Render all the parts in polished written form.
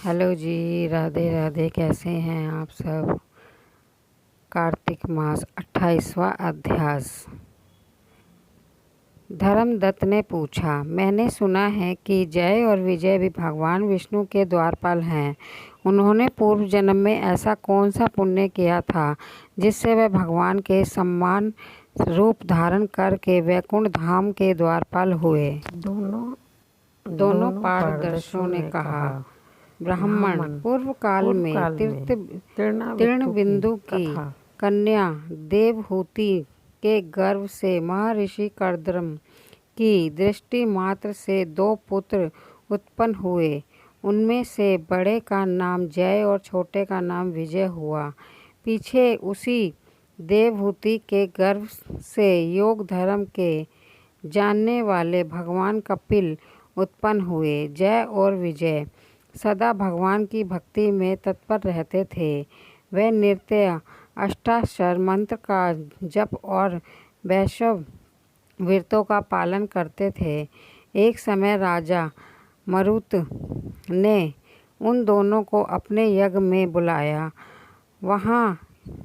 Hello जी, राधे राधे। कैसे हैं आप सब। कार्तिक मास 28वां अध्याय। धर्मदत्त ने पूछा, मैंने सुना है कि जय और विजय भी भगवान विष्णु के द्वारपाल हैं। उन्होंने पूर्व जन्म में ऐसा कौन सा पुण्य किया था जिससे वे भगवान के सम्मान रूप धारण करके वैकुंठ धाम के द्वारपाल हुए। दोनों पारदर्शियों ने कहा, ब्राह्मण पूर्व काल में तृणबिंदु की कन्या देवहूति के गर्भ से महर्षि कर्दम की दृष्टि मात्र से 2 पुत्र उत्पन्न हुए। उनमें से बड़े का नाम जय और छोटे का नाम विजय हुआ। पीछे उसी देवहूति के गर्भ से योग धर्म के जानने वाले भगवान कपिल उत्पन्न हुए। जय और विजय सदा भगवान की भक्ति में तत्पर रहते थे। वे नृत्य, अष्टाक्षर मंत्र का जप और वैष्णव व्रतों का पालन करते थे। एक समय राजा मरुत ने उन दोनों को अपने यज्ञ में बुलाया। वहाँ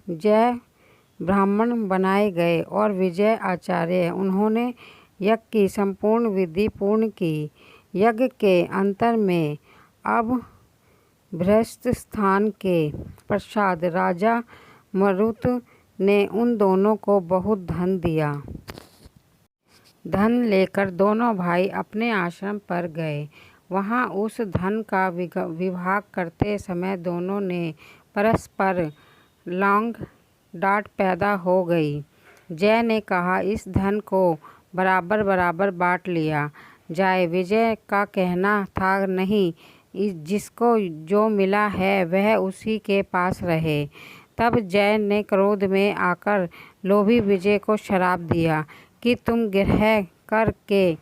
जय ब्राह्मण बनाए गए और विजय आचार्य। उन्होंने यज्ञ की संपूर्ण विधि पूर्ण की। यज्ञ के अंतर में अब भ्रष्ट स्थान के पश्चात राजा मरुत ने उन दोनों को बहुत धन दिया। धन लेकर दोनों भाई अपने आश्रम पर गए। वहाँ उस धन का विभाग करते समय दोनों ने परस्पर लांग डांट पैदा हो गई। जय ने कहा, इस धन को बराबर बराबर बांट लिया जाए। विजय का कहना था, नहीं, जिसको जो मिला है वह उसी के पास रहे। तब जय ने क्रोध में आकर लोभी विजय को श्राप दिया कि तुम ग्रह करके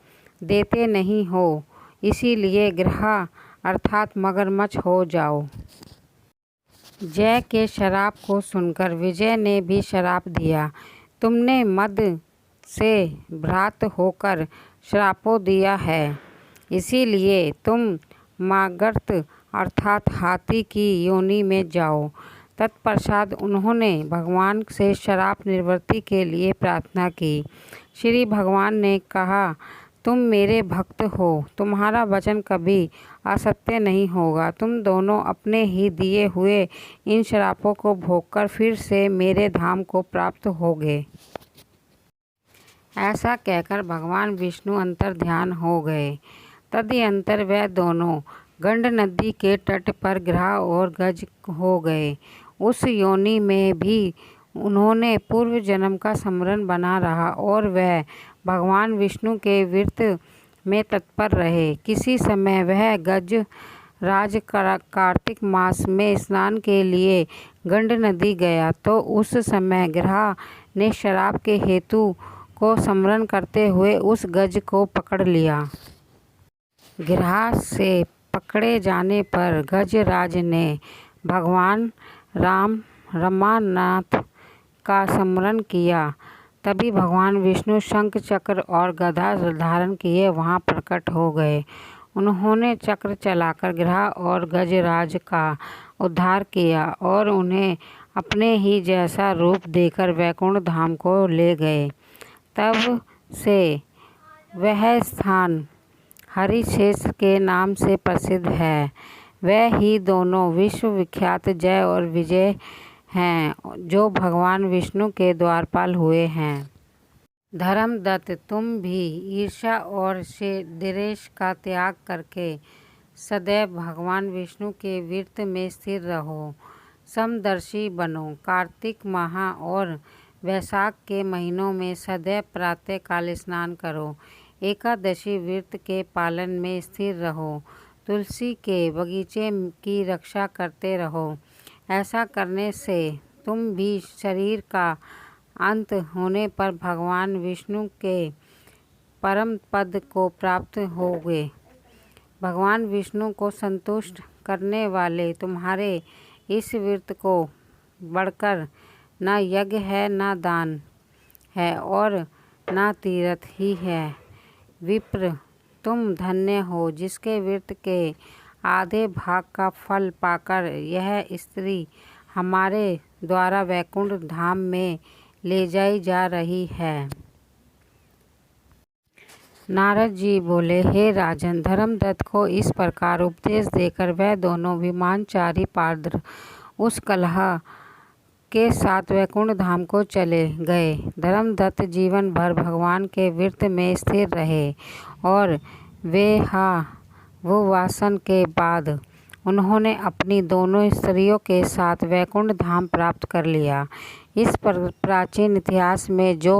देते नहीं हो, इसीलिए ग्रह अर्थात मगरमच्छ हो जाओ। जय के श्राप को सुनकर विजय ने भी श्राप दिया, तुमने मद से भ्रात होकर श्रापो दिया है, इसीलिए तुम मागर्त अर्थात हाथी की योनि में जाओ। तत्पश्चात उन्होंने भगवान से श्राप निवृत्ति के लिए प्रार्थना की। श्री भगवान ने कहा, तुम मेरे भक्त हो, तुम्हारा वचन कभी असत्य नहीं होगा। तुम दोनों अपने ही दिए हुए इन श्रापों को भोगकर फिर से मेरे धाम को प्राप्त होगे। ऐसा कहकर भगवान विष्णु अंतर्ध्यान हो गए। तदनंतर वे दोनों गंड नदी के तट पर ग्रह और गज हो गए। उस योनि में भी उन्होंने पूर्व जन्म का स्मरण बना रहा और वह भगवान विष्णु के व्रत में तत्पर रहे। किसी समय वह गज राज कार्तिक मास में स्नान के लिए गंड नदी गया तो उस समय ग्रह ने श्राप के हेतु को स्मरण करते हुए उस गज को पकड़ लिया। गिरहा से पकड़े जाने पर गजराज ने भगवान राम रमानाथ का स्मरण किया। तभी भगवान विष्णु शंख चक्र और गदा धारण किए वहां प्रकट हो गए। उन्होंने चक्र चलाकर गिरहा और गजराज का उद्धार किया और उन्हें अपने ही जैसा रूप देकर वैकुंठ धाम को ले गए। तब से वह स्थान हरिशेष के नाम से प्रसिद्ध है। वह ही दोनों विश्व विख्यात जय और विजय हैं जो भगवान विष्णु के द्वारपाल हुए हैं। धर्मदत्त, तुम भी ईर्ष्या और द्वेष का त्याग करके सदैव भगवान विष्णु के व्रत में स्थिर रहो, समदर्शी बनो। कार्तिक माह और वैशाख के महीनों में सदैव प्रातः काल स्नान करो। एकादशी व्रत के पालन में स्थिर रहो। तुलसी के बगीचे की रक्षा करते रहो। ऐसा करने से तुम भी शरीर का अंत होने पर भगवान विष्णु के परम पद को प्राप्त होगे। भगवान विष्णु को संतुष्ट करने वाले तुम्हारे इस व्रत को बढ़कर न यज्ञ है, न दान है और न तीर्थ ही है। विप्र, तुम धन्य हो जिसके व्रत के आधे भाग का फल पाकर यह स्त्री हमारे द्वारा वैकुंठ धाम में ले जाई जा रही है। नारद जी बोले, हे राजन, धर्मदत्त को इस प्रकार उपदेश देकर वह दोनों विमानचारी पात्र उस कलह के साथ वैकुंठ धाम को चले गए। धर्मदत्त जीवन भर भगवान के व्रत में स्थिर रहे और वो वासन के बाद उन्होंने अपनी दोनों स्त्रियों के साथ वैकुंठ धाम प्राप्त कर लिया। इस प्राचीन इतिहास में जो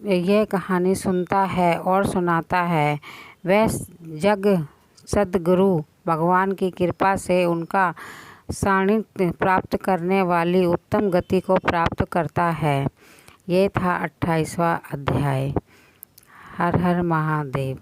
यह कहानी सुनता है और सुनाता है वह जग सद्गुरु भगवान की कृपा से उनका सानिध्य प्राप्त करने वाली उत्तम गति को प्राप्त करता है। ये था 28वां अध्याय। हर हर महादेव।